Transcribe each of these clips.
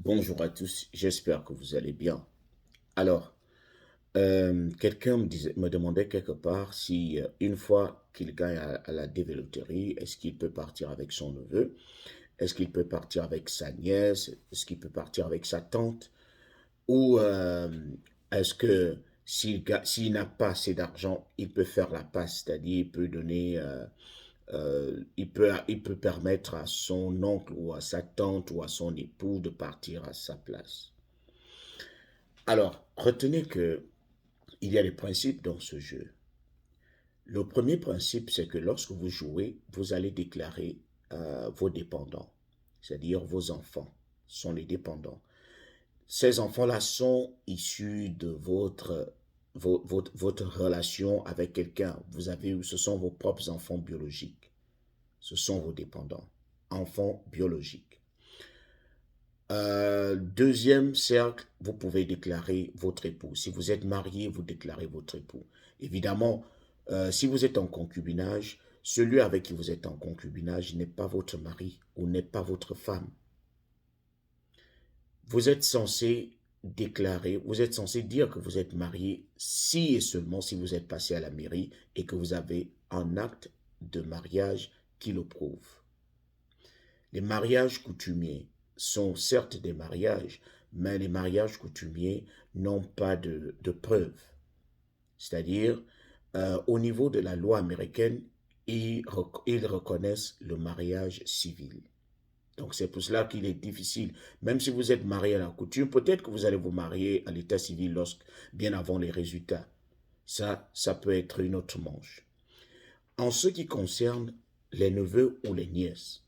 Bonjour à tous, j'espère que vous allez bien. Alors, quelqu'un me demandait quelque part si une fois qu'il gagne à la dévéloterie, est-ce qu'il peut partir avec son neveu? Est-ce qu'il peut partir avec sa nièce? Est-ce qu'il peut partir avec sa tante? Ou est-ce que s'il n'a pas assez d'argent, il peut faire la passe, c'est-à-dire il peut donner, il peut permettre à son oncle ou à sa tante ou à son époux de partir à sa place. Alors, retenez que il y a des principes dans ce jeu. Le premier principe, c'est que lorsque vous jouez, vous allez déclarer vos dépendants, c'est-à-dire vos enfants sont les dépendants. Ces enfants-là sont issus de votre relation avec quelqu'un. Vous avez, ce sont vos propres enfants biologiques. Ce sont vos dépendants, enfants biologiques. Deuxième cercle, vous pouvez déclarer votre époux. Si vous êtes marié, vous déclarez votre époux. Évidemment, si vous êtes en concubinage, celui avec qui vous êtes en concubinage n'est pas votre mari ou n'est pas votre femme. Vous êtes censé déclarer, vous êtes censé dire que vous êtes marié si et seulement si vous êtes passé à la mairie et que vous avez un acte de mariage qui le prouve. Les mariages coutumiers sont certes des mariages, mais les mariages coutumiers n'ont pas de preuves. C'est-à-dire, au niveau de la loi américaine, ils reconnaissent le mariage civil. Donc c'est pour cela qu'il est difficile, même si vous êtes marié à la coutume, peut-être que vous allez vous marier à l'état civil bien avant les résultats. Ça peut être une autre manche. En ce qui concerne les neveux ou les nièces,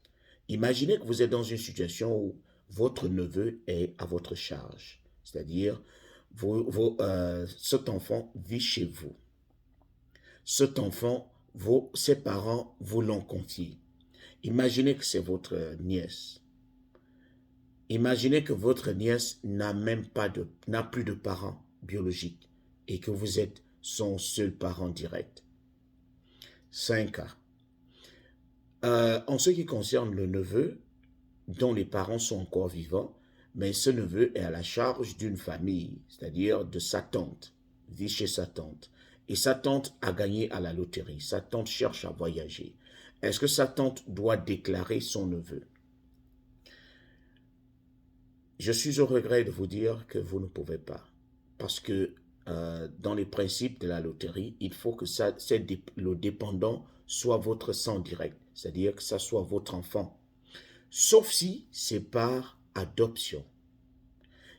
imaginez que vous êtes dans une situation où votre neveu est à votre charge, c'est-à-dire cet enfant vit chez vous. Cet enfant, ses parents vous l'ont confié. Imaginez que c'est votre nièce. Imaginez que votre nièce n'a plus de parents biologiques et que vous êtes son seul parent direct. 5 cas. En ce qui concerne le neveu, dont les parents sont encore vivants, mais ce neveu est à la charge d'une famille, c'est-à-dire de sa tante, vit chez sa tante. Et sa tante a gagné à la loterie. Sa tante cherche à voyager. Est-ce que sa tante doit déclarer son neveu? Je suis au regret de vous dire que vous ne pouvez pas. Parce que dans les principes de la loterie, il faut que le dépendant soit votre sang direct, c'est-à-dire que ça soit votre enfant. Sauf si c'est par adoption.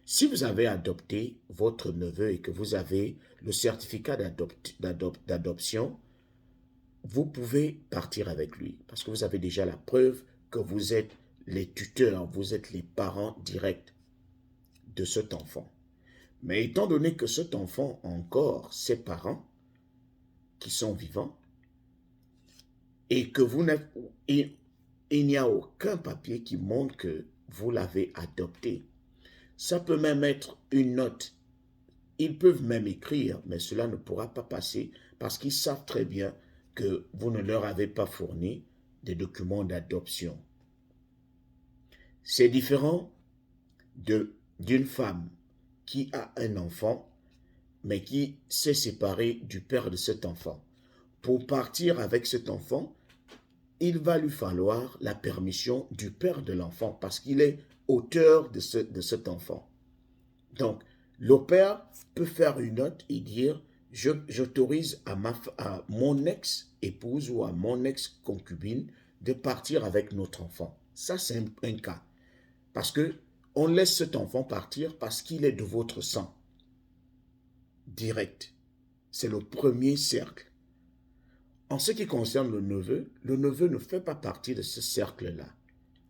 Si vous avez adopté votre neveu et que vous avez le certificat d'adoption, vous pouvez partir avec lui parce que vous avez déjà la preuve que vous êtes les tuteurs, vous êtes les parents directs de cet enfant. Mais étant donné que cet enfant a encore ses parents qui sont vivants et que il n'y a aucun papier qui montre que vous l'avez adopté, ça peut même être une note. Ils peuvent même écrire, mais cela ne pourra pas passer parce qu'ils savent très bien que vous ne leur avez pas fourni des documents d'adoption. C'est différent d'une femme qui a un enfant, mais qui s'est séparée du père de cet enfant. Pour partir avec cet enfant, il va lui falloir la permission du père de l'enfant parce qu'il est auteur de cet enfant. Donc, le père peut faire une note et dire j'autorise à mon ex-épouse ou à mon ex-concubine de partir avec notre enfant. Ça, c'est un cas. Parce que on laisse cet enfant partir parce qu'il est de votre sang. Direct. C'est le premier cercle. En ce qui concerne le neveu ne fait pas partie de ce cercle-là.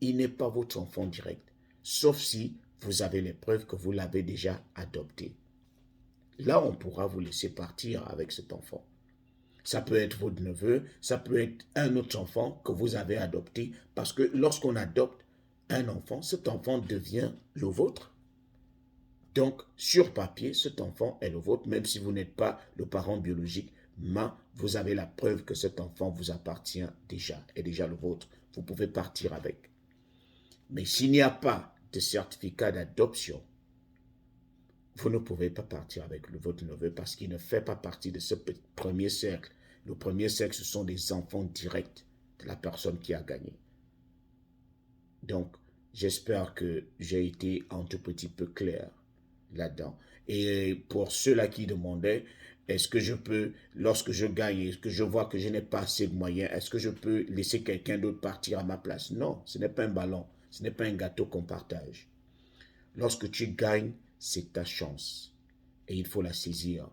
Il n'est pas votre enfant direct. Sauf si vous avez les preuves que vous l'avez déjà adopté. Là, on pourra vous laisser partir avec cet enfant. Ça peut être votre neveu, ça peut être un autre enfant que vous avez adopté, parce que lorsqu'on adopte un enfant, cet enfant devient le vôtre. Donc, sur papier, cet enfant est le vôtre, même si vous n'êtes pas le parent biologique, mais vous avez la preuve que cet enfant vous appartient déjà, est déjà le vôtre. Vous pouvez partir avec. Mais s'il n'y a pas de certificat d'adoption, vous ne pouvez pas partir avec votre neveu parce qu'il ne fait pas partie de ce premier cercle. Le premier cercle, ce sont des enfants directs de la personne qui a gagné. Donc, j'espère que j'ai été un tout petit peu clair là-dedans. Et pour ceux-là qui demandaient, est-ce que je peux, lorsque je gagne et que je vois que je n'ai pas assez de moyens, est-ce que je peux laisser quelqu'un d'autre partir à ma place? Non, ce n'est pas un ballon, ce n'est pas un gâteau qu'on partage. Lorsque tu gagnes, c'est ta chance et il faut la saisir.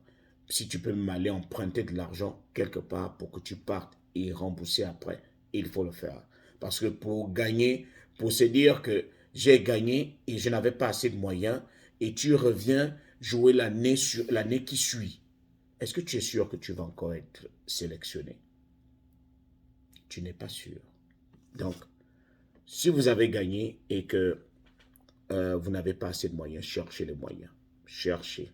Si tu peux m'aller emprunter de l'argent quelque part pour que tu partes et rembourser après, il faut le faire. Parce que pour gagner, pour se dire que j'ai gagné et je n'avais pas assez de moyens et tu reviens jouer l'année qui suit, est-ce que tu es sûr que tu vas encore être sélectionné? Tu n'es pas sûr. Donc, si vous avez gagné et que vous n'avez pas assez de moyens, cherchez les moyens. Cherchez.